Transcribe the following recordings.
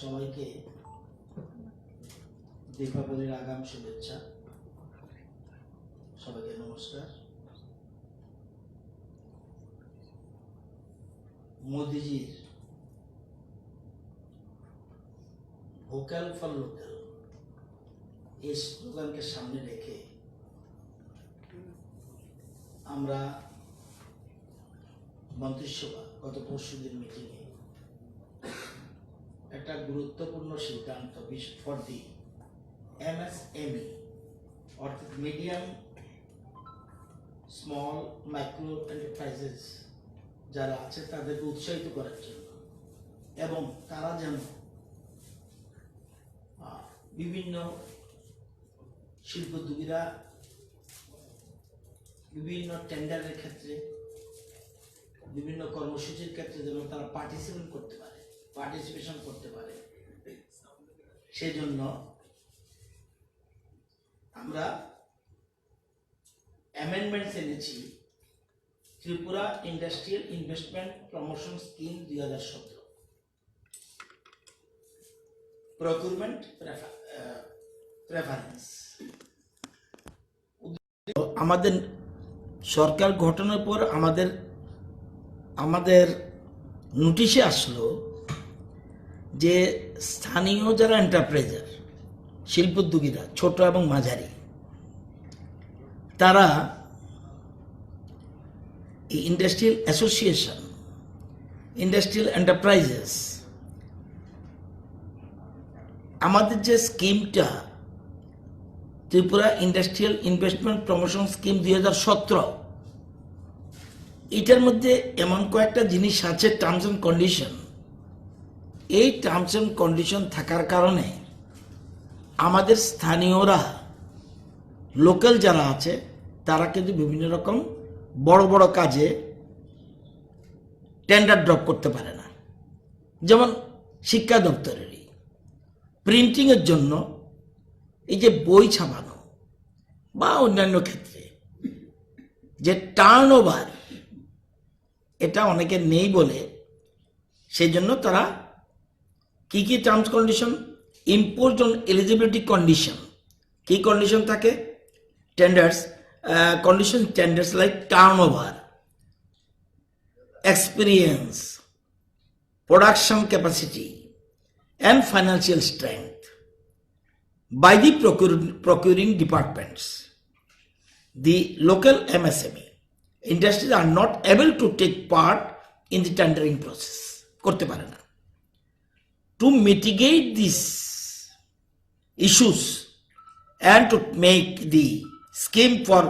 সবাইকে দীপাবলির আগাম শুভেচ্ছা। সবাইকে নমস্কার। মোদিজির ভোকাল ফর লোকাল এই স্লোগানকে সামনে রেখে আমরা মন্ত্রিসভা গত পরশুদিন মিটিংয়ে একটা গুরুত্বপূর্ণ সিদ্ধান্ত ফর দি MSME অর্থাৎ মিডিয়াম স্মল মাইক্রো এন্টারপ্রাইজেস যারা আছে তাদেরকে উৎসাহিত করার জন্য এবং তারা যেন বিভিন্ন শিল্পোদ্যোগীরা বিভিন্ন টেন্ডারের ক্ষেত্রে বিভিন্ন কর্মসূচির ক্ষেত্রে যেন তারা পার্টিসিপেশন করতে পারে সেই জন্য আমরা অ্যামেন্ডমেন্টস এনেছি Tripura industrial investment promotion scheme 2017 procurement preference. আমাদের সরকার গঠনের পর আমাদের নোটিশে আসলো যে স্থানীয় যারা এন্টারপ্রাইজার শিল্পোদ্যোগীরা ছোট এবং মাঝারি তারা ইন্ডাস্ট্রিয়াল অ্যাসোসিয়েশন ইন্ডাস্ট্রিয়াল এন্টারপ্রাইজেস আমাদের যে স্কিমটা Tripura industrial investment promotion scheme 2017 এটার মধ্যে এমন কয়েকটা জিনিস আছে টার্মস এন্ড কন্ডিশন। এই টার্মস এন্ড কন্ডিশন থাকার কারণে আমাদের স্থানীয়রা লোকাল যারা আছে তারা কিন্তু বিভিন্ন রকম বড় বড় কাজে টেন্ডার ড্রপ করতে পারে না। যেমন শিক্ষা দপ্তরেরই প্রিন্টিংয়ের জন্য এই যে বই ছাপানো বা অন্যান্য ক্ষেত্রে যে টার্ন ওভার এটা অনেকের নেই বলে সেই জন্য তারা কি কি terms condition imposed on eligibility condition, কি কন্ডিশন থাকে tenders condition tenders like turnover, experience, production capacity and financial strength by the procuring departments. The local MSME industries are not able to take part in the tendering process. করতে পারে না। To mitigate these issues and to make the scheme for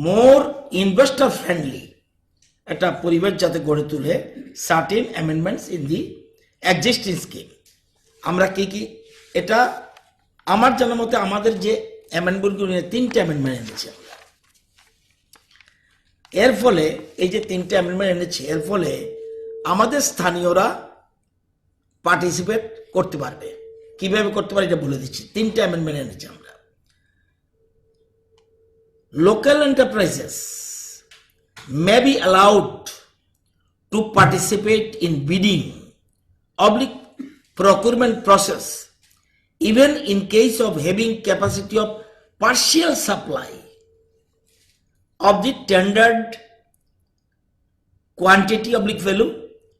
more investor friendly একটা পরিবেশ যাতে গড়ে তুলে certain amendments in the existing scheme আমরা কি এটা আমার জানা মতে আমাদের যে অ্যামেন্ডমেন্টগুলো নিয়ে 3টে অ্যামেন্ডমেন্ট এনেছি আমরা। এর ফলে এই যে 3টে অ্যামেন্ডমেন্ট এনেছি এর ফলে আমাদের স্থানীয়রা পার্টিসিপেট করতে পারবে। কিভাবে করতে পারে এটা বলে দিচ্ছি। 3টে অ্যামেন্ডমেন্ট এনেছি আমরা। Local enterprises may be allowed to participate in bidding procurement process even in case of having capacity of partial supply of the tendered quantity value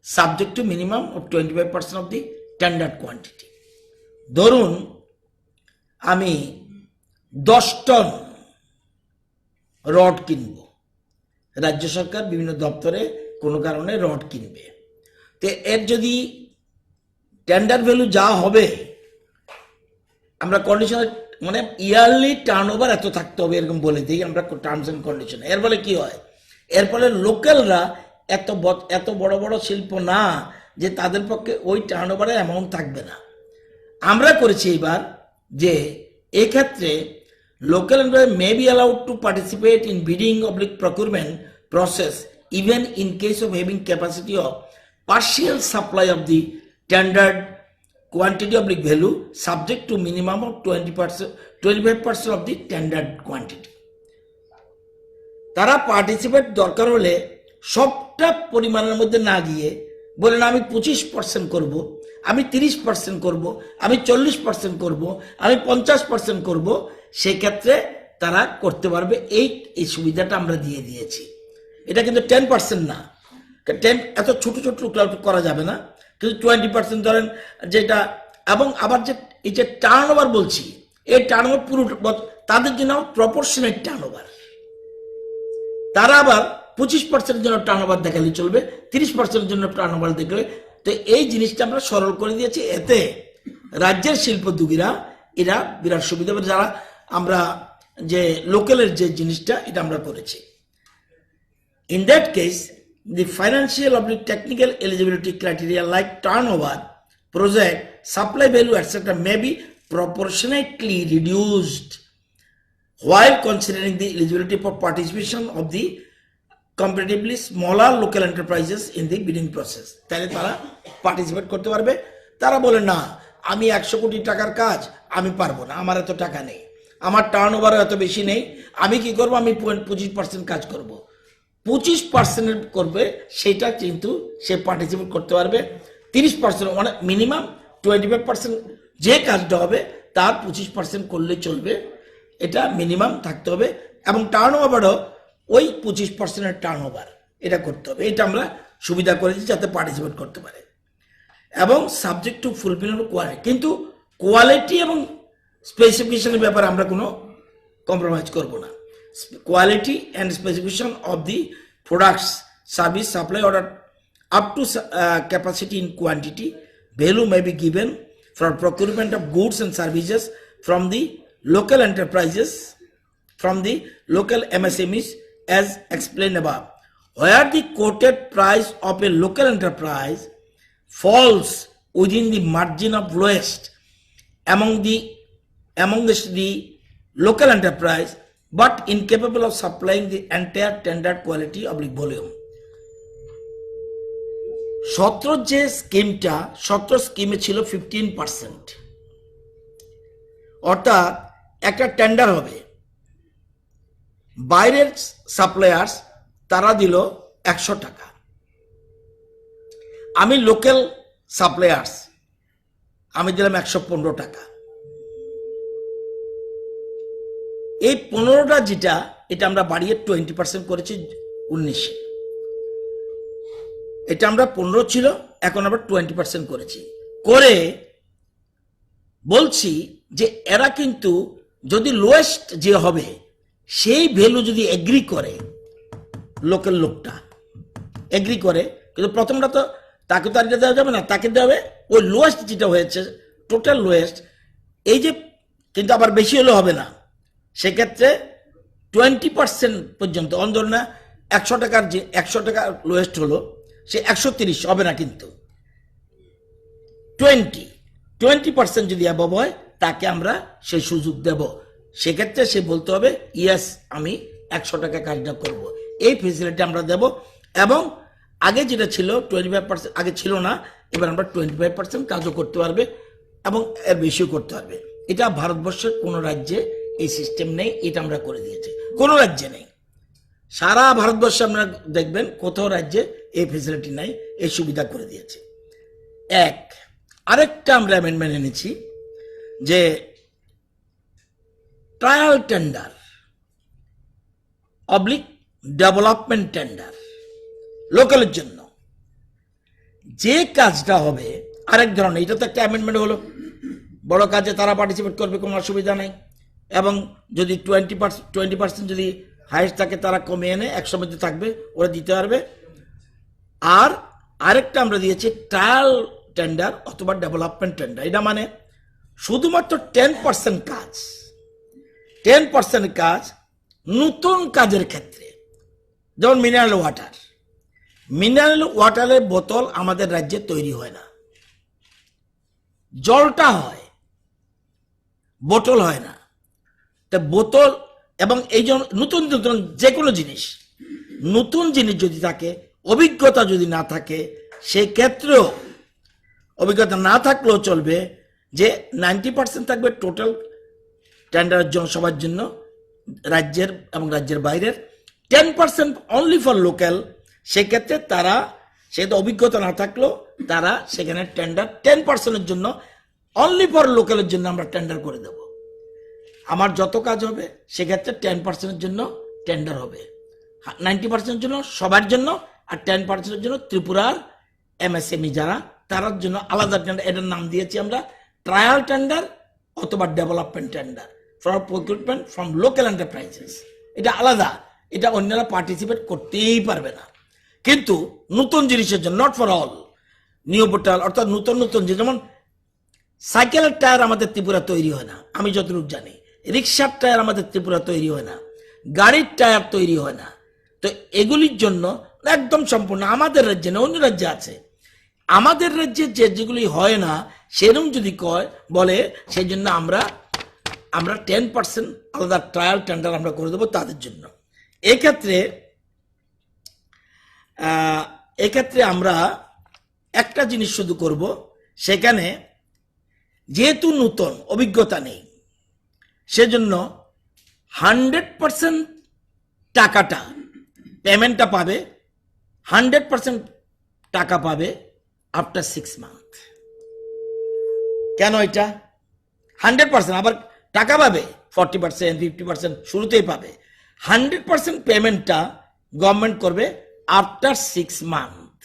subject to minimum of 25% of the tendered quantity. ধরুন আমি 10 ton rod কিনব, রাজ্য সরকার বিভিন্ন দপ্তরে কোনো কারণে rod কিনবে, তো এর যদি টেন্ডার ভ্যালু যা হবে আমরা কন্ডিশন মানে ইয়ারলি টার্নওভার এত থাকতে হবে এরকম বলে দিই আমরা টার্মস এন্ড কন্ডিশন। এর ফলে কি হয়, এর ফলে লোকালরা এত বড় বড় শিল্প না যে তাদের পক্ষে ওই টার্নওভারের অ্যামাউন্ট থাকবে না। আমরা করেছি এবার যে এক্ষেত্রে local employees may be allowed to participate in bidding procurement process even in case of having capacity of partial supply of the tendered quantity value subject to minimum of 25% of the tendered quantity. তারা participate দরকার হলে সবটা পরিমাণের মধ্যে না গিয়ে বলেন আমি 25% করব, আমি 30% করব, আমি 40% করব, আমি 50% করব, সেক্ষেত্রে তারা করতে পারবে। এই সুবিধাটা আমরা দিয়ে দিয়েছি। এটা কিন্তু 10% না, 10 এত ছোট ছোট করা যাবে না, কিন্তু 20% ধরেন যেটা। এবং আবার যে এই যে টার্ন ওভার বলছি, এই টার্ন ওভার পুরো তাদের জন্য প্রপোর্শনেট টার্ন ওভার। তারা আবার 25% জন্য টার্ন ওভার দেখালে চলবে, 30% জন্য টার্ন ওভার দেখলে। তো এই জিনিসটা আমরা সরল করে দিয়েছি, এতে রাজ্যের শিল্পোদ্যোগীরা এরা বিরাট সুবিধা পাবে। যারা আমরা যে লোকালের যে জিনিসটা এটা আমরা করেছি। In that case, the financial or the technical eligibility criteria like turnover, project, supply value, etc. may be proportionately reduced while considering the eligibility for participation of the comparatively smaller local enterprises in the bidding process. তাহলে তারা participate করতে পারবে। তারা বলে না, আমি 100 কোটি টাকার কাজ আমি পারবো না, আমার এত টাকা নেই, আমার টার্ন ওভার এত বেশি নেই, আমি কি করব, আমি 25% কাজ করব। 25% করবে, সেটা কিন্তু সে পার্টিসিপেট করতে পারবে। 30% মানে মিনিমাম 25% যে কাজটা হবে তার 25% করলে চলবে, এটা মিনিমাম থাকতে হবে। এবং টার্ন ওভারও ওই 25% টার্ন ওভার এটা করতে হবে। এটা আমরা সুবিধা করেছি যাতে পার্টিসিপেট করতে পারে। এবং সাবজেক্ট টু ফুলফিল কোয়ালিটি, কিন্তু কোয়ালিটি এবং স্পেসিফিকেশনের ব্যাপারে আমরা কোনো কম্প্রোমাইজ করব না। Quality and specification of the products, service, supply order up to capacity in quantity, value may be given for procurement of goods and services from the local enterprises, from the local MSMEs as explained above. Where the quoted price of a local enterprise falls within the margin of lowest amongst the local enterprise but incapable of supplying the entire tendered quality of volume. 17 যে স্কিমটা, 17 স্কিমে ছিল 15%, অর্থাৎ একটা tender হবে, বাইরের suppliers তারা দিল 100 টাকা, আমি লোকাল সাপ্লায়ার্স আমি দিলাম 115 টাকা। এই 15টা যেটা, এটা আমরা বাড়িয়ে 20% করেছি 19-এ। এটা আমরা 15 ছিল, এখন আমরা 20% করেছি। করে বলছি যে এরা কিন্তু যদি লোয়েস্ট যে হবে সেই ভ্যালু যদি এগ্রি করে, লোকাল লোকটা এগ্রি করে, কিন্তু প্রথমটা তো তাকে তো আর দেওয়া যাবে না, তাকে দেওয়া হবে ওই লোয়েস্ট যেটা হয়েছে, টোটাল লোয়েস্ট। এই যে কিন্তু আবার বেশি হলে হবে না, সেক্ষেত্রে 20% পর্যন্ত, অন্তর না 100 টাকার যে 100 টাকা লোয়েস্ট হলো, সে 130 হবে না, কিন্তু 20% যদি অ্যাবভ হয় তাকে আমরা সেই সুযোগ দেব। সেক্ষেত্রে সে বলতে হবে ইয়েস আমি 100 টাকা কাজটা করব, এই ফেসিলিটি আমরা দেব। এবং আগে যেটা ছিল 25%, আগে ছিল না, এবার আমরা 25% কাজও করতে পারবে এবং এর বেশিও করতে পারবে। এটা ভারতবর্ষের কোনো রাজ্যে এই সিস্টেম নেই, এটা আমরা করে দিয়েছি, কোনো রাজ্যে নেই। সারা ভারতবর্ষে আপনারা দেখবেন কোথাও রাজ্যে এই ফেসিলিটি নাই, এই সুবিধা করে দিয়েছে। আরেকটা আমরা অ্যামেন্ডমেন্ট এনেছি যে ট্রায়াল টেন্ডার অবলিক ডেভেলপমেন্ট টেন্ডার লোকালের জন্য যে কাজটা হবে আরেক ধরনের, এটা তো একটা অ্যামেন্ডমেন্ট হলো। বড় কাজে তারা পার্টিসিপেট করবে, কোনো অসুবিধা নেই। এবং যদি 20% যদি হাইস্ট থাকে তারা কমে এনে 100 মধ্যে থাকবে, ওরা দিতে পারবে। আর আরেকটা আমরা দিয়েছি ট্রায়াল টেন্ডার অথবা ডেভেলপমেন্ট টেন্ডার। এটা মানে শুধুমাত্র 10% কাজ, 10% কাজ নতুন কাজের ক্ষেত্রে, যেমন মিনারেল ওয়াটারের বোতল আমাদের রাজ্যে তৈরি হয় না, জলটা হয়, বোতল হয় না। তা বোতল এবং এই জন্য নতুন নতুন যে কোনো জিনিস, নতুন জিনিস যদি থাকে, অভিজ্ঞতা যদি না থাকে, সেই ক্ষেত্রেও অভিজ্ঞতা না থাকলেও চলবে যে 90% থাকবে টোটাল টেন্ডারের জন্য, সবার জন্য, রাজ্যের এবং রাজ্যের বাইরের। 10% অনলি ফর লোকাল। সেক্ষেত্রে তারা সেটা অভিজ্ঞতা না থাকলেও তারা সেখানে টেন্ডার 10%-এর জন্য, অনলি ফর লোকালের জন্য আমরা টেন্ডার করে দেব। আমার যত কাজ হবে সেক্ষেত্রে 10%-এর জন্য টেন্ডার হবে, 90%-এর জন্য সবার জন্য, আর 10%-এর জন্য ত্রিপুরার MSME যারা তার জন্য আলাদা টেন্ডার। এটার নাম দিয়েছি আমরা ট্রায়াল টেন্ডার অথবা development tender for procurement from local enterprises. এটা আলাদা, এটা অন্যরা পার্টিসিপেট করতেই পারবে না। কিন্তু নতুন জিনিসের জন্য, not for all, new portal অর্থাৎ নতুন নতুন যেমন সাইকেলের টায়ার আমাদের ত্রিপুরা তৈরি হয় না, আমি যতটুকু জানি, রিক্সার টায়ার আমাদের ত্রিপুরা তৈরি হয় না, গাড়ির টায়ার তৈরি হয় না। তো এগুলির জন্য একদম সম্পূর্ণ আমাদের রাজ্যে না, অন্য রাজ্যে আছে। আমাদের রাজ্যে যেগুলি হয় না সেরকম যদি বলে, সেই জন্য আমরা 10% আলাদা ট্রায়াল টেন্ডার আমরা করে দেবো তাদের জন্য। এক্ষেত্রে আমরা একটা জিনিস শুধু করব, সেখানে যেহেতু নতুন অভিজ্ঞতা নেই, সেজন্য 100% টাকাটা পেমেন্টটা পাবে, 100% টাকা পাবে আফটার 6 মান্থ। কেন এটা 100%? আবার টাকা পাবে 40%, 50% শুরুতেই পাবে। 100% পেমেন্টটা গভর্নমেন্ট করবে আফটার 6 মান্থ।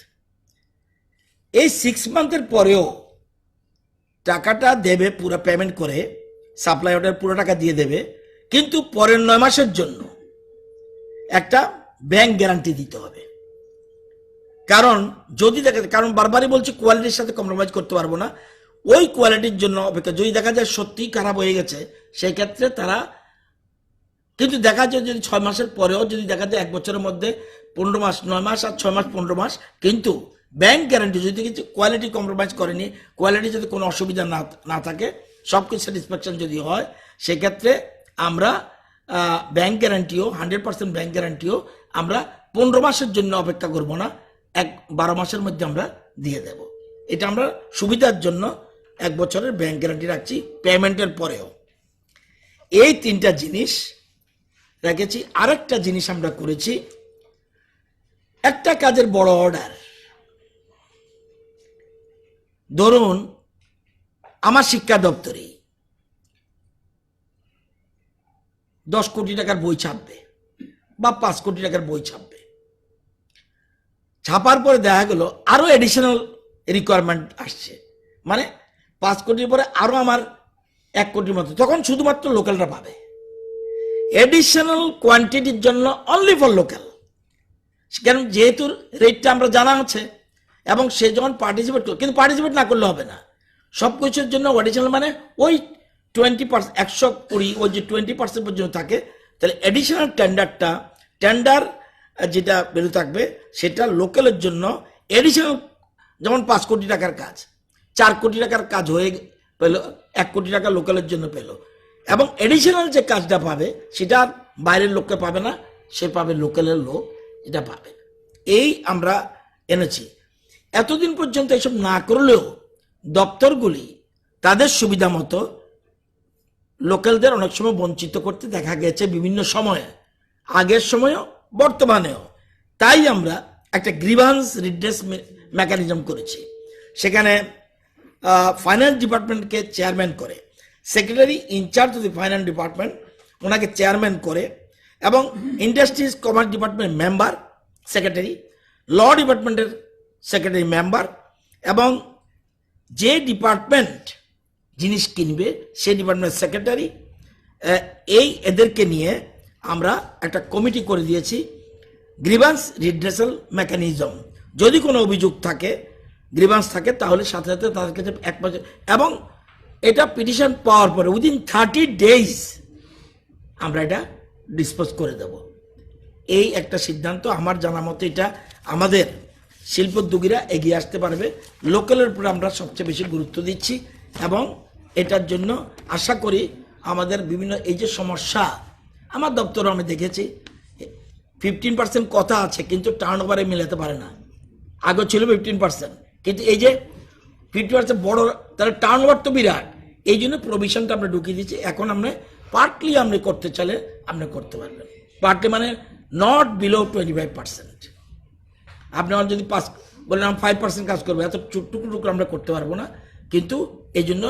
এই 6 মান্থের পরেও টাকাটা দেবে পুরো পেমেন্ট করে, সাপ্লাই অর্ডার পুরো টাকা দিয়ে দেবে, কিন্তু পরের 9 মাসের জন্য একটা ব্যাংক গ্যারান্টি দিতে হবে। কারণ যদি কারণ বারবারই বলছি কোয়ালিটির সাথে কম্প্রোমাইজ করতে পারবো না, ওই কোয়ালিটির জন্য অপেক্ষা। যদি দেখা যায় সত্যিই খারাপ হয়ে গেছে, সেই ক্ষেত্রে তারা, কিন্তু দেখা যায় যদি 6 মাসের পরেও যদি দেখা যায় 1 বছরের মধ্যে 15 মাস, 9 মাস আর 6 মাস 15 মাস, কিন্তু ব্যাংক গ্যারান্টি যদি কিছু কোয়ালিটি কম্প্রোমাইজ করেনি, কোয়ালিটি যদি কোনো অসুবিধা না থাকে, সব কিছু স্যাটিসফ্যাকশন যদি হয়, সেক্ষেত্রে আমরা ব্যাংক গ্যারান্টিও 100% ব্যাংক গ্যারান্টিও আমরা 15 মাসের জন্য অপেক্ষা করব না, 12 মাসের মধ্যে আমরা দিয়ে দেব। এটা আমরা সুবিধার জন্য 1 বছরের ব্যাংক গ্যারান্টি রাখছি পেমেন্টের পরেও। এই 3টা জিনিস রেখেছি। আরেকটা জিনিস আমরা করেছি, একটা কাজের বড় অর্ডার, ধরুন আমার শিক্ষা দপ্তরে 10 কোটি টাকার বই ছাপবে বা 5 কোটি টাকার বই ছাপবে, ছাপার পরে দেখা গেল আরো এডিশনাল রিকোয়ারমেন্ট আসছে, মানে 5 কোটির পরে আরো আমার 1 কোটির মতো, তখন শুধুমাত্র লোকালরা পাবে। এডিশনাল কোয়ান্টিটির জন্য অনলি ফর লোকাল, কারণ যেহেতু রেটটা আমরা জানা আছে, এবং সে যখন পার্টিসিপেট করবে, কিন্তু পার্টিসিপেট না করলে হবে না, সব কিছুর জন্য এডিশনাল মানে ওই 20%, 120, ওই যে 20% পর্যন্ত থাকে, তাহলে এডিশনাল টেন্ডার যেটা ভ্যালু থাকবে সেটা লোকালের জন্য এডিশনাল। যেমন 5 কোটি টাকার কাজ 4 কোটি টাকার কাজ হয়ে পেল, 1 কোটি টাকা লোকালের জন্য পেল, এবং এডিশনাল যে কাজটা পাবে সেটা বাইরের লোককে পাবে না, সে পাবে লোকালের লোক, এটা পাবে। এই আমরা এনেছি। এতদিন পর্যন্ত এসব না করলেও দপ্তরগুলি তাদের সুবিধা মতো লোকালদের অনেক সময় বঞ্চিত করতে দেখা গেছে বিভিন্ন সময়ে, আগের সময়েও বর্তমানেও। তাই আমরা একটা গ্রিভান্স রিড্রেস মেকানিজম করেছি। সেখানে ফাইন্যান্স ডিপার্টমেন্টকে চেয়ারম্যান করে, secretary incharge of the finance department ওনাকে চেয়ারম্যান করে, এবং industries commerce department member secretary, law ডিপার্টমেন্টের সেক্রেটারি মেম্বার, এবং যে ডিপার্টমেন্ট জিনিস কিনবে সেই ডিপার্টমেন্টের সেক্রেটারি, এদেরকে নিয়ে আমরা একটা কমিটি করে দিয়েছি, গ্রিভান্স রিড্রেসাল মেকানিজম। যদি কোনো অভিযোগ থাকে, গ্রিভান্স থাকে, তাহলে সাথে সাথে তাদের কাছে 1 বছর, এবং এটা পিটিশন পাওয়ার পরে উইদিন 30 ডেজ আমরা এটা ডিসপোজ করে দেব। এই একটা সিদ্ধান্ত, আমার জানা মতো এটা আমাদের শিল্পোদ্যোগীরা এগিয়ে আসতে পারবে। লোকালের উপরে আমরা সবচেয়ে বেশি গুরুত্ব দিচ্ছি, এবং এটার জন্য আশা করি আমাদের বিভিন্ন এই যে সমস্যা, আমার দপ্তরে আমি দেখেছি 15% কথা আছে কিন্তু টার্ন ওভারে মিলাতে পারে না। আগে ছিল 15%, কিন্তু এই যে 50% বড়, তাহলে টার্ন ওভার তো বিরাট। এই জন্য প্রভিশনটা আমরা ঢুকিয়ে দিচ্ছি। এখন আমরা পার্টলি আপনি করতে চাইলে আপনি করতে পারবেন, পার্টলি মানে নট বিলো 25%। আপনি যদি বললাম 5% কাজ করবো, এত টুকরো টুকরো আমরা করতে পারবো না। কিন্তু এই জন্য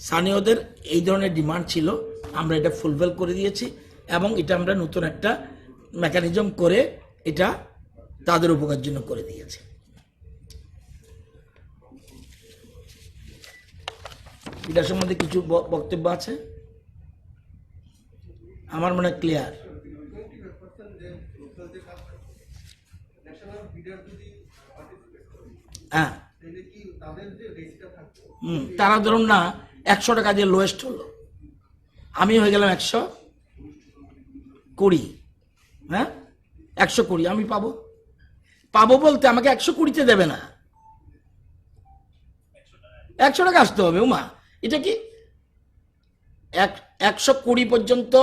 স্থানীয়দের এই ধরনের ডিমান্ড ছিল, আমরা এটা ফুলফিল করে দিয়েছি এবং এটা আমরা নতুন একটা মেকানিজম করে এটা তাদের উপকার জন্য করে দিয়েছি। এটা সম্বন্ধে কিছু বক্তব্য আছে? আমার মনে হয় ক্লিয়ার। হ্যাঁ, তারা ধরুন না 100 টাকা যে লোয়েস্ট হলো, আমি হয়ে গেলাম 120, হ্যাঁ 120 আমি পাবো। পাবো বলতে আমাকে 120-তে দেবে না, 100 টাকা আসতে হবে। উমা, এটা কি 120 পর্যন্ত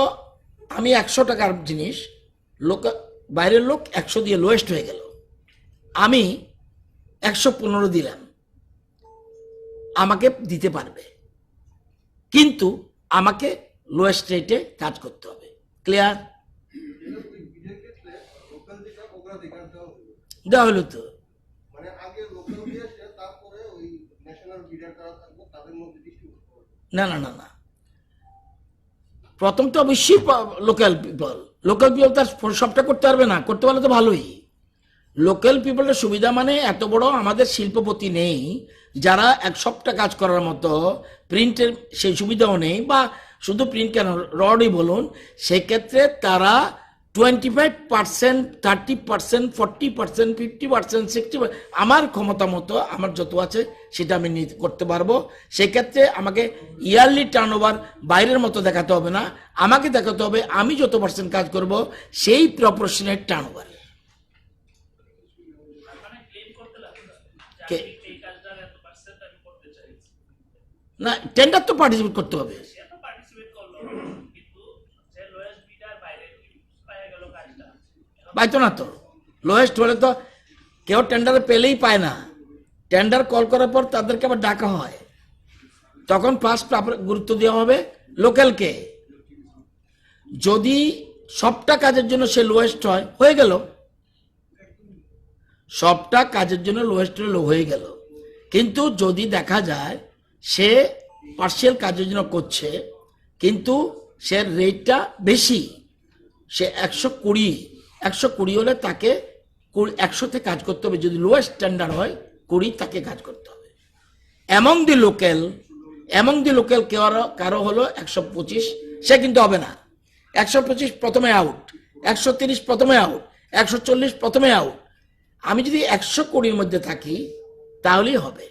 আমি 100 টাকার জিনিস, লোক বাইরের লোক 100 দিয়ে লোয়েস্ট হয়ে গেল, আমি 115 দিলাম, আমাকে দিতে পারবে, কিন্তু আমাকে লোয়েস্ট রেটে কাজ করতে হবে। ক্লিয়ার? দেওয়া হলো তো। না না না না, প্রথম তো অবশ্যই লোকাল পিপল। লোকাল পিপল তার সবটা করতে পারবে না, করতে পারলে তো ভালোই। লোকাল পিপলের সুবিধা মানে এত বড় আমাদের শিল্পপতি নেই যারা সবটা কাজ করার মতো, প্রিন্টের সেই সুবিধাও নেই, বা শুধু প্রিন্ট কেন রডই বলুন, সেক্ষেত্রে তারা 25%, 30%, 40%, 50%, 60%, আমার ক্ষমতা মতো আমার যত আছে সেটা আমি করতে পারবো। সেক্ষেত্রে আমাকে ইয়ারলি টার্নওভার বাইরের মতো দেখাতে হবে না, আমাকে দেখাতে হবে আমি যত পার্সেন্ট কাজ করব সেই প্রপোর্শনের টার্নওভার। না, টেন্ডার তো পার্টিসিপেট করতে হবে। পাইতো না তো, লোয়েস্ট হলে তো কেউ টেন্ডারে পেলেই পায় না, টেন্ডার কল করার পর তাদেরকে আবার ডাকা হয়, তখন ফার্স্ট গুরুত্ব দেওয়া হবে লোকালকে। যদি সবটা কাজের জন্য সে লোয়েস্ট হয়, হয়ে গেল, সবটা কাজের জন্য লোয়েস্ট হয়ে গেল। কিন্তু যদি দেখা যায় সে পার্সিয়াল কাজের জন্য করছে কিন্তু সে রেটটা বেশি, সে 120 হলে তাকে 100-তে কাজ করতে হবে। যদি লোয়েস্ট স্ট্যান্ডার্ড হয় 20 তাকে কাজ করতে হবে। অ্যামং দি লোকাল কারো হলো 125, সে কিন্তু হবে না। 125 প্রথমে আউট, 130 প্রথমে আউট, 140 প্রথমে আউট। আমি যদি 120-র মধ্যে থাকি তাহলেই হবে।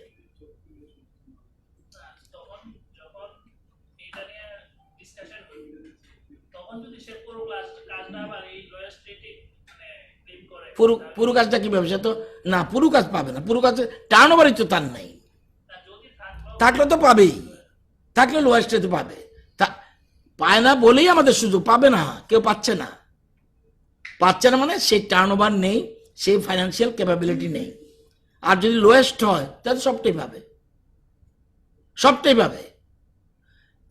পুরো কাজটা কিভাবে? সে তো না, পুরো কাজ পাবে না, পুরো কাজে টার্ন ওভারই তো তার নেই। থাকলে তো পাবেই, থাকলে লোয়েস্টে তো পাবে, পায় না বলেই আমাদের সুযোগ। পাবে না, কেউ পাচ্ছে না মানে সেই টার্ন ওভার নেই, সেই ফাইন্যান্সিয়াল ক্যাপাবিলিটি নেই। আর যদি লোয়েস্ট হয় তাহলে সবটাই পাবে।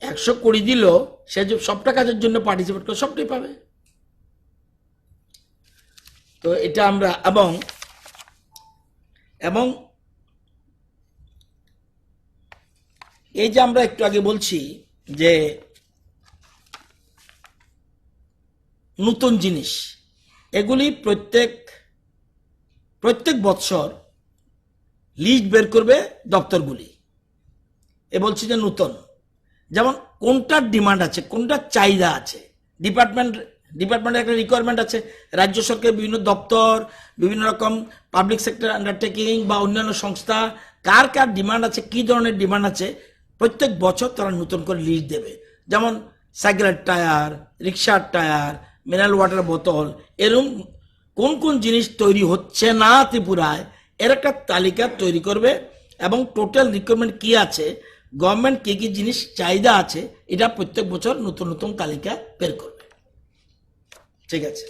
120 দিল, সে যে সবটা কাজের জন্য পার্টিসিপেট করে সবটাই পাবে। তো এটা আমরা এবং এই যে আমরা একটু আগে বলছি যে নতুন জিনিস, এগুলি প্রত্যেক বছর লিস্ট বের করবে দপ্তরগুলি। এ বলছি যে নতুন, যেমন কোনটার ডিমান্ড আছে, কোনটার চাহিদা আছে, ডিপার্টমেন্টের একটা রিকোয়ারমেন্ট আছে, রাজ্য সরকারের বিভিন্ন দপ্তর, বিভিন্ন রকম পাবলিক সেক্টর আন্ডারটেকিং বা অন্যান্য সংস্থা, কার কার ডিমান্ড আছে, কি ধরনের ডিমান্ড আছে, প্রত্যেক বছর তারা নতুন করে লিস্ট দেবে। যেমন সাইকেলের টায়ার, রিক্সার টায়ার, মিনারেল ওয়াটার বোতল, এরকম কোন কোন জিনিস তৈরি হচ্ছে না ত্রিপুরায়, এর একটা তালিকা তৈরি করবে এবং টোটাল রিকোয়ারমেন্ট কি আছে, গভর্নমেন্ট কি কি জিনিস চাহিদা আছে, এটা প্রত্যেক বছর নতুন নতুন তালিকা বের করবে। ঠিক আছে,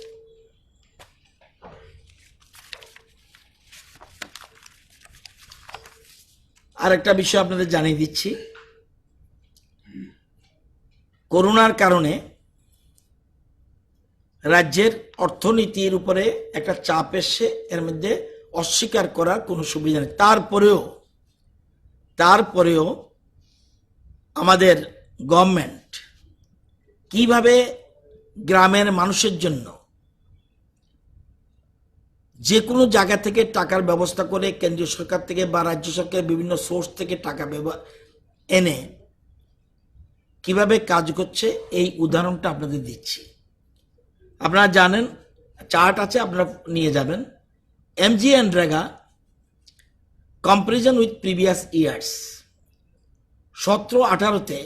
আর একটা বিষয় আপনাদের জানিয়ে দিচ্ছি, করোনার কারণে রাজ্যের অর্থনীতির উপরে একটা চাপ এসছে, এর মধ্যে অস্বীকার করার কোনো সুবিধা নেই। তারপরেও আমাদের গভর্নমেন্ট কিভাবে গ্রামের মানুষের জন্য যে কোনো জায়গা থেকে টাকার ব্যবস্থা করে, কেন্দ্রীয় সরকার থেকে বা রাজ্য সরকারের বিভিন্ন সোর্স থেকে টাকা এনে কিভাবে কাজ করছে, এই উদাহরণটা আপনাদের দিচ্ছি। আপনারা জানেন, চার্ট আছে, আপনারা নিয়ে যাবেন। MGNREGA comparison with previous years 17-18তে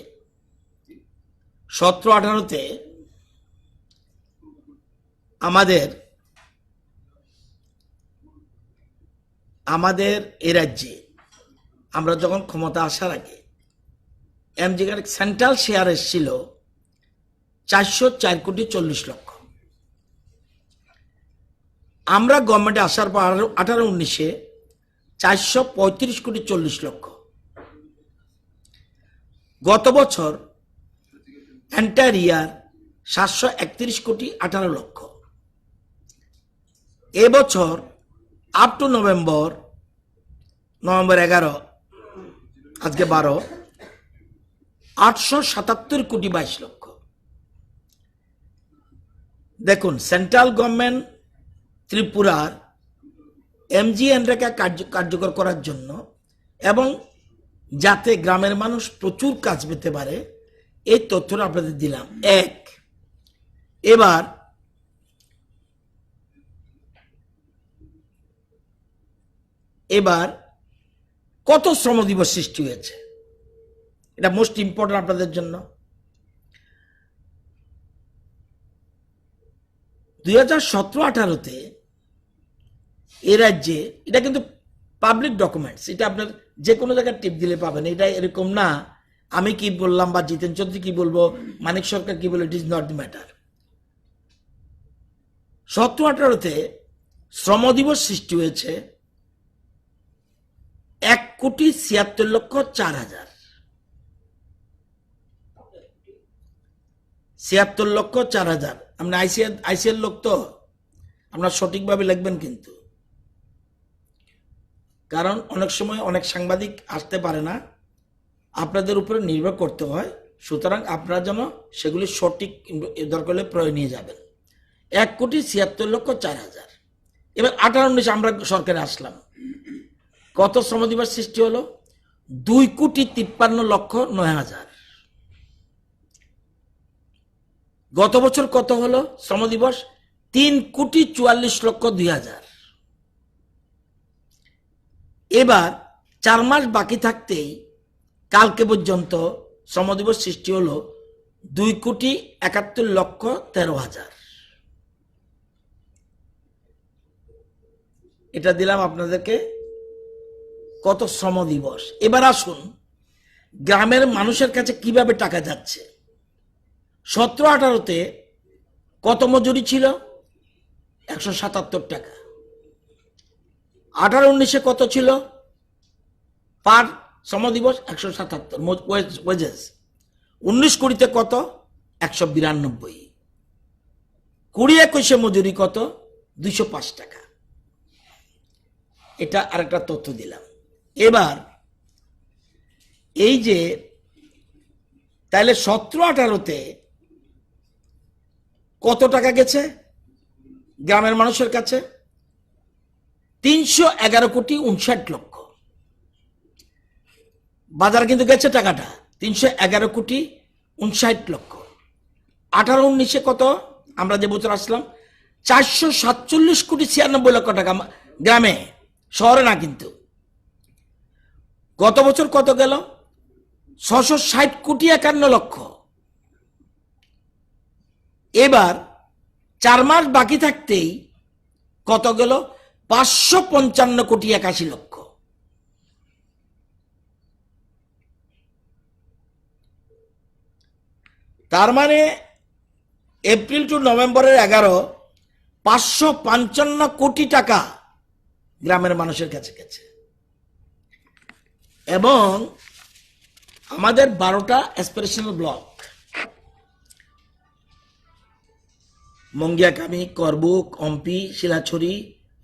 আমাদের এই রাজ্যে আমরা যখন ক্ষমতা আসার আগে MGNREGA সেন্ট্রাল শেয়ার এসেছিল 404,40,00,000। আমরা গভর্নমেন্টে আসার পর 18-19-এ 435,40,00,000। গত বছর এন্টায়ার ইয়ার 731,18,00,000। এবছর আপ টু নভেম্বর 11, আজকে 12, 877,22,00,000। দেখুন, সেন্ট্রাল গভর্নমেন্ট ত্রিপুরার MGNREGA কার্যকর করার জন্য এবং যাতে গ্রামের মানুষ প্রচুর কাজ পেতে পারে, এই তথ্যটা আপনাদের দিলাম। এবার কত শ্রম দিবস সৃষ্টি হয়েছে, এটা মোস্ট ইম্পর্টেন্ট আপনাদের জন্য। 2017-18-তে এ রাজ্যে, এটা কিন্তু পাবলিক ডকুমেন্টস, এটা আপনার যে কোনো জায়গায় টিপ দিলে পাবেন। এটা এরকম না আমি কি বললাম বা জিতেন চৌধুরী কি বলবো, মানিক সরকার কি বলবো, it is not the matter. 17-18-তে শ্রম দিবস সৃষ্টি হয়েছে 1,76,04,000। 76,04,000। আপনি আইসিএল লোক তো, আপনার সঠিকভাবে লিখবেন কিন্তু, কারণ অনেক সময় অনেক সাংবাদিক আসতে পারে না, আপনাদের উপরে নির্ভর করতে হয়। সুতরাং আপনারা যেন সেগুলি সঠিক দরকার হলে প্রয়োগ নিয়ে যাবেন। 1,76,04,000। এবার 18-19 আমরা সরকারে আসলাম, কত শ্রম দিবস সৃষ্টি হলো? 2,53,09,000। গত বছর কত হলো শ্রম দিবস? 3,44,02,000। এবার 4 মাস বাকি থাকতেই কালকে পর্যন্ত শ্রম দিবস সৃষ্টি হলো 2,71,13,000। এটা দিলাম আপনাদেরকে কত শ্রম দিবস। এবার আসুন গ্রামের মানুষের কাছে কিভাবে টাকা যাচ্ছে। 17-18-তে কত মজুরি ছিল? 177 টাকা। 18-19-এ কত ছিল পার শ্রম দিবস? 177 ওয়েজেস। 19-20-তে কত? 192। 20-21-এ মজুরি কত? 205 টাকা। এটা আরেকটা তথ্য দিলাম। এবার এই যে তাহলে 17-18-তে কত টাকা গেছে গ্রামের মানুষের কাছে? 311,59,00,000। বাজার কিন্তু গেছে টাকাটা 311,59,00,000। 18-19-এ কত? আমরা যে বছর আসলাম 447,96,96,00,000 টাকা গ্রামে, শহরে না কিন্তু। গত বছর কত গেল? 660,51,00,000। এবার 4 মাস বাকি থাকতেই কত গেল? 555,81,00,000। তার মানে এপ্রিল টু নভেম্বরের 11 555 কোটি টাকা গ্রামের মানুষের কাছে গেছে। এবং আমাদের 12টা অ্যাসপিরেশনাল ব্লক, মঙ্গিয়াকামি, করবুক, অম্পি, শিলাছড়ি,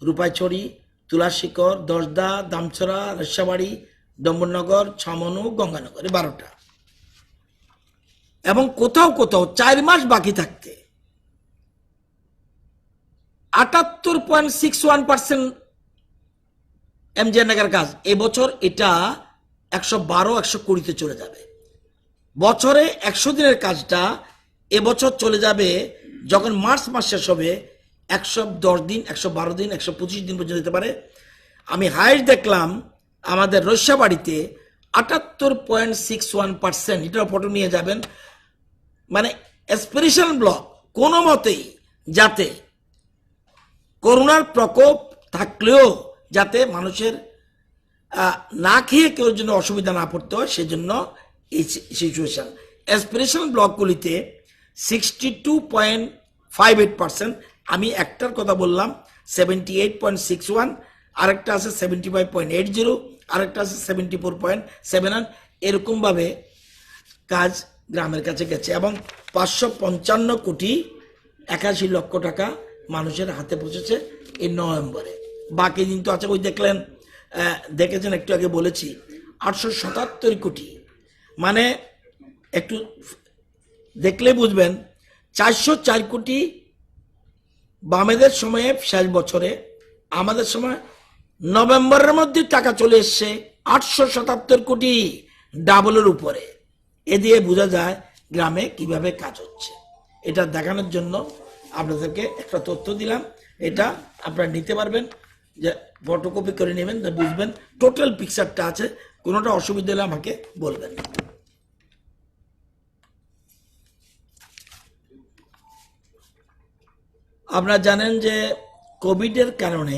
রূপাইছড়ি, তুলাশিকর, দশদা, দামছড়া, রসাবাড়ি, ডম্বরনগর, ছামনু, গঙ্গানগর, 12টা। এবং কোথাও কোথাও 4 মাস বাকি থাকতে 78.61% এমজিএনরেগার কাজ এবছর এটা 112-120-তে চলে যাবে। বছরে 100 দিনের কাজটা এবছর চলে যাবে, যখন মার্চ মাস শেষ হবে 110 দিন, 112 দিন, 125 দিন পর্যন্ত যেতে পারে। আমি হাইট দেখলাম আমাদের রস্যাবাড়িতে 78.61%, এটার ফটো নিয়ে যাবেন। মানে এসপিরেশন ব্লক কোনো মতেই যাতে করোনার প্রকোপ থাকলেও যাতে মানুষের না খেয়ে কেউ জন্য অসুবিধা না পড়তে হয়, সেজন্য এই সিচুয়েশন। এসপিরেশন ব্লকগুলিতে 62.58%, আমি একটার কথা বললাম 78.61, আরেকটা আছে 75.80, আরেকটা আছে 74.71, এরকমভাবে কাজ গ্রামের কাছে গেছে। এবং 555 লক্ষ টাকা মানুষের হাতে পৌঁছেছে এই নভেম্বরে। বাকি দিন তো আছে, ওই দেখেছেন একটু আগে বলেছি 877 কোটি, মানে একটু দেখলে বুঝবেন 404 কোটি বামেদের সময়ে শেষ বছরে, আমাদের সময় নভেম্বরের মধ্যে টাকা চলে এসছে 877 কোটি, ডাবলের উপরে। এ দিয়ে বোঝা যায় গ্রামে কিভাবে কাজ হচ্ছে। এটা দেখানোর জন্য আপনাদেরকে একটা তথ্য দিলাম, এটা আপনারা নিতে পারবেন, যে ফটোকপি করে নেবেন, বুঝবেন টোটাল পিকচারটা আছে। কোনোটা অসুবিধা হলে আমাকে বলবেন। আপনারা জানেন যে কোভিডের কারণে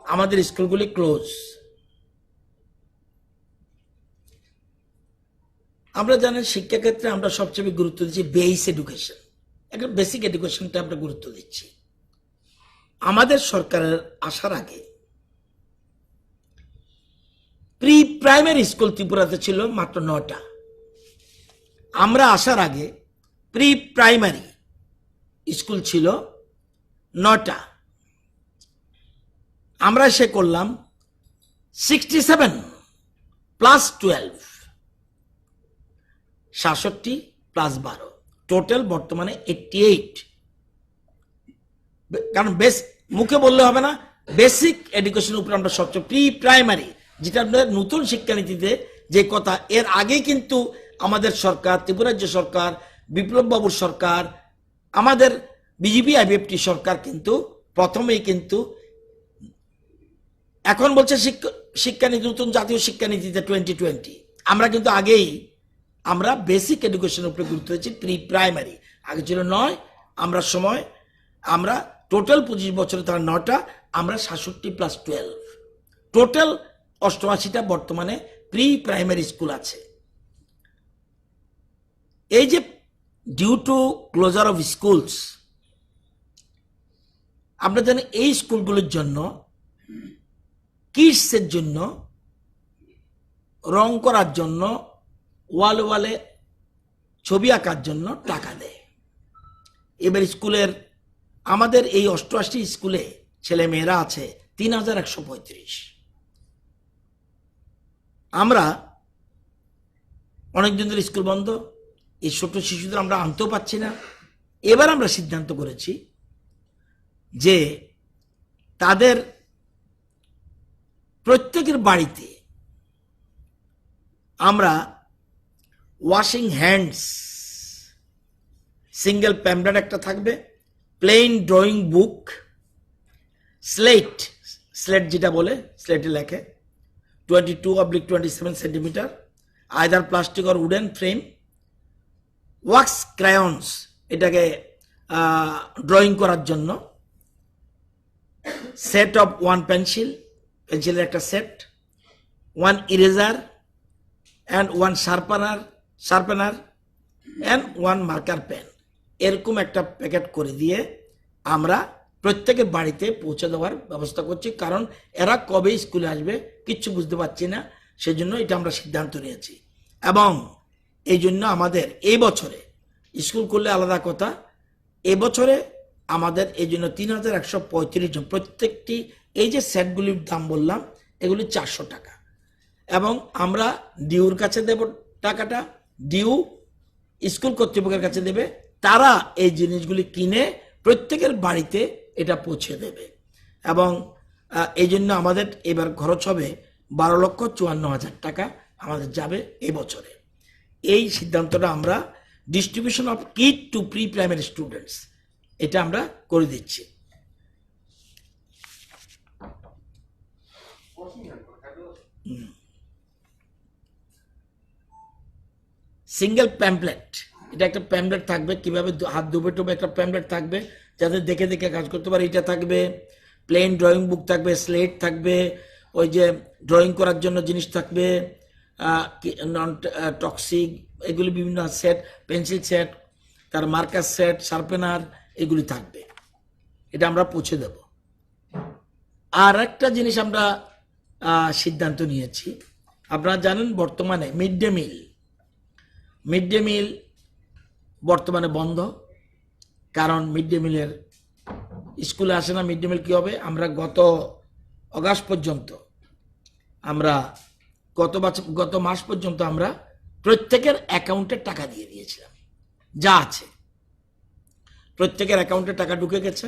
আমাদের স্কুলগুলি ক্লোজ। আমরা জানেন শিক্ষাক্ষেত্রে আমরা সবচেয়ে গুরুত্ব দিচ্ছি বেস এডুকেশন, একটা বেসিক এডুকেশনটা আমরা গুরুত্ব দিচ্ছি। আমাদের সরকারের আসার আগে প্রি প্রাইমারি স্কুল ত্রিপুরাতে ছিল মাত্র 9টা। আমরা আসার আগে প্রি প্রাইমারি স্কুল ছিল 9টা। আমরা এসে করলাম 67 প্লাস 12, 66 প্লাস 12, টোটাল বর্তমানে 88। কারণ মুখে বললে হবে না, বেসিক এডুকেশনের উপর আমরা সবচেয়ে প্রি প্রাইমারি, যেটা আপনাদের নতুন শিক্ষানীতিতে যে কথা, এর আগে কিন্তু আমাদের সরকার, ত্রিপুরা রাজ্য সরকার, বিপ্লব বাবুর সরকার, আমাদের বিজেপি আইবিএফটি সরকার কিন্তু প্রথমেই কিন্তু এখন বলছে শিক্ষানীতি, নতুন জাতীয় শিক্ষানীতিতে 2020, আমরা কিন্তু আগেই আমরা বেসিক এডুকেশনের উপরে গুরুত্ব দিচ্ছি প্রি প্রাইমারি। আগে ছিল 9, আমরা টোটাল 25 বছরে তারা 9টা, আমরা 66 প্লাস 12, টোটাল 88টা বর্তমানে প্রি প্রাইমারি স্কুল আছে। এই যে due to closure of schools, আমরা জানি এই স্কুলগুলোর জন্য কিডসের জন্য রং করার জন্য, ওয়ালে ছবি আঁকার জন্য টাকা দেয়। এবার স্কুলের আমাদের এই 88 স্কুলে ছেলে মেয়েরা আছে 3135। আমরা অনেকদিন ধরে স্কুল বন্ধ, এই ছোট শিশুদের আমরা আনতেও পাচ্ছি না। এবার আমরা সিদ্ধান্ত করেছি যে তাদের প্রত্যেকের বাড়িতে আমরা ওয়াশিং হ্যান্ডস, সিঙ্গেল প্যামলেট একটা থাকবে, প্লেন ড্রয়িং বুক, স্লেট যেটা বলে স্লেটে লেখে 22/27 centimetre, either plastic or wooden frame, wax crayons, এটাকে ড্রয়িং করার জন্য, সেট অফ 1 পেন্সিলের একটা set, 1 eraser and 1 sharpener and 1 marker pen, এরকম একটা প্যাকেট করে দিয়ে আমরা প্রত্যেকের বাড়িতে পৌঁছে দেওয়ার ব্যবস্থা করছি। কারণ এরা কবে স্কুলে আসবে কিচ্ছু বুঝতে পারছি না, সেজন্য এটা আমরা সিদ্ধান্ত নিয়েছি। এবং এই জন্য আমাদের এই বছরে স্কুল করলে আলাদা কথা, এবছরে আমাদের এই জন্য 3135 জন, প্রত্যেকটি এই যে সেটগুলির দাম বললাম এগুলি 400 টাকা, এবং আমরা ডিউর কাছে দেব টাকাটা, ডিউ স্কুল কর্তৃপক্ষের কাছে দেবে, তারা এই জিনিসগুলি কিনে প্রত্যেকের বাড়িতে এটা পৌঁছে দেবে। এবং এই জন্য আমাদের এবার খরচ হবে 12,54,000 টাকা আমাদের যাবে এবছরে। এই সিদ্ধান্তটা আমরা distribution of kit two pre primary students এটা আমরা করে দিচ্ছি। সিঙ্গেল প্যাম্পলেট, এটা একটা প্যাম্পলেট থাকবে, কিভাবে হাত ধুবে টুবে একটা প্যাম্পলেট থাকবে যাতে দেখে দেখে কাজ করতে পারে। এটা থাকবে, প্লেন ড্রয়িং বুক থাকবে, স্লেট থাকবে, ওই যে ড্রয়িং করার জন্য জিনিস থাকবে, নন টক্সিক এগুলি বিভিন্ন সেট, পেন্সিল সেট, তার মার্কার সেট, শার্পেনার এগুলি থাকবে। এটা আমরা পৌঁছে দেব। আর একটা জিনিস আমরা সিদ্ধান্ত নিয়েছি, আপনারা জানেন বর্তমানে মিড ডে মিল বর্তমানে বন্ধ, কারণ মিড ডে মিলের স্কুলে আসে না। মিড ডে মিল কী হবে, আমরা গত অগাস্ট পর্যন্ত আমরা গত মাস পর্যন্ত আমরা প্রত্যেকের অ্যাকাউন্টে টাকা দিয়ে দিয়েছিলাম, যা আছে প্রত্যেকের অ্যাকাউন্টে টাকা ঢুকে গেছে।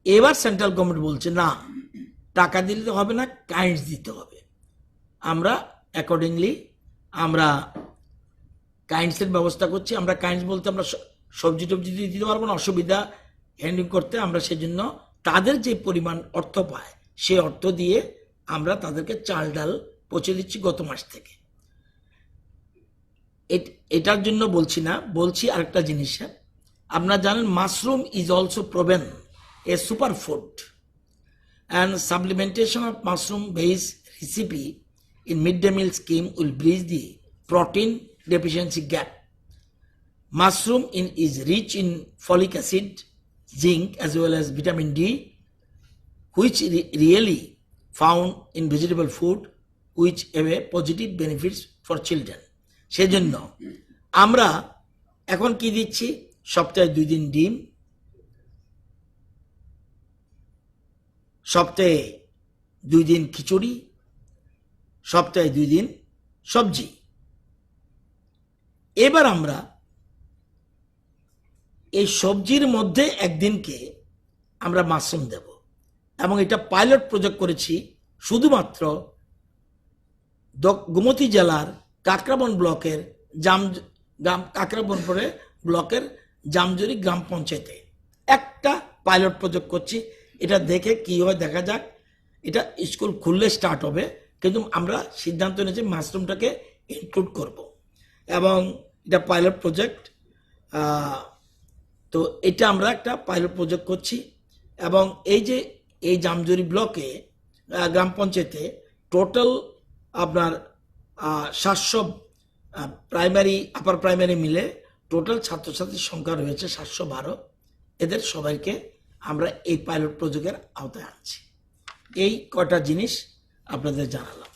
এবার সেন্ট্রাল গভর্নমেন্ট বলছে না, টাকা দিতে হবে না, কাইন্ডস দিতে হবে। আমরা অ্যাকর্ডিংলি আমরা কাইন্ডসের ব্যবস্থা করছি। আমরা কাইন্ডস বলতে আমরা সবজি টবজি দিতে পারবো না, অসুবিধা হ্যান্ডলিং করতে। আমরা সেজন্য তাদের যে পরিমাণ অর্থ পায় সে অর্থ দিয়ে আমরা তাদেরকে চাল ডাল পৌঁছে দিচ্ছি গত মাস থেকে। এটার জন্য বলছি না, বলছি আরেকটা জিনিস। আপনারা জানেন mushroom is also proven A super food, and supplementation of mushroom based recipe in midday meal scheme will bridge the protein deficiency gap. Mushroom is rich in folic acid, zinc as well as vitamin D, which really found in vegetable food, which have a positive benefits for children. সেজন্য আমরা এখন কি দিচ্ছি, সপ্তাহে 2 দিন ডিম, সপ্তাহে 2 দিন খিচুড়ি, সপ্তাহে 2 দিন সবজি। এবার আমরা এই সবজির মধ্যে একদিনকে আমরা মাশরুম দেব, এবং এটা পাইলট প্রজেক্ট করেছি শুধুমাত্র গোমতী জেলার কাকরাবন ব্লকের কাকরাবনপুরে ব্লকের জামজুরি গ্রাম পঞ্চায়েতে একটা পাইলট প্রজেক্ট করছি। এটা দেখে কি হয় দেখা যাক। এটা স্কুল খুললে স্টার্ট হবে, কিন্তু আমরা সিদ্ধান্ত নিয়েছি মাশরুমটাকে ইনক্লুড করব, এবং এটা পাইলট প্রজেক্ট। তো এটা আমরা একটা পাইলট প্রজেক্ট করছি। এবং এই জামজুরি ব্লকে গ্রাম পঞ্চায়েতে টোটাল আপনার 700 প্রাইমারি আপার প্রাইমারি মিলে টোটাল ছাত্রছাত্রীর সংখ্যা রয়েছে 712। এদের সবাইকে আমরা এই পাইলট প্রজেক্টের আওতায় আনছি। এই কটা জিনিস আপনাদের জানালাম।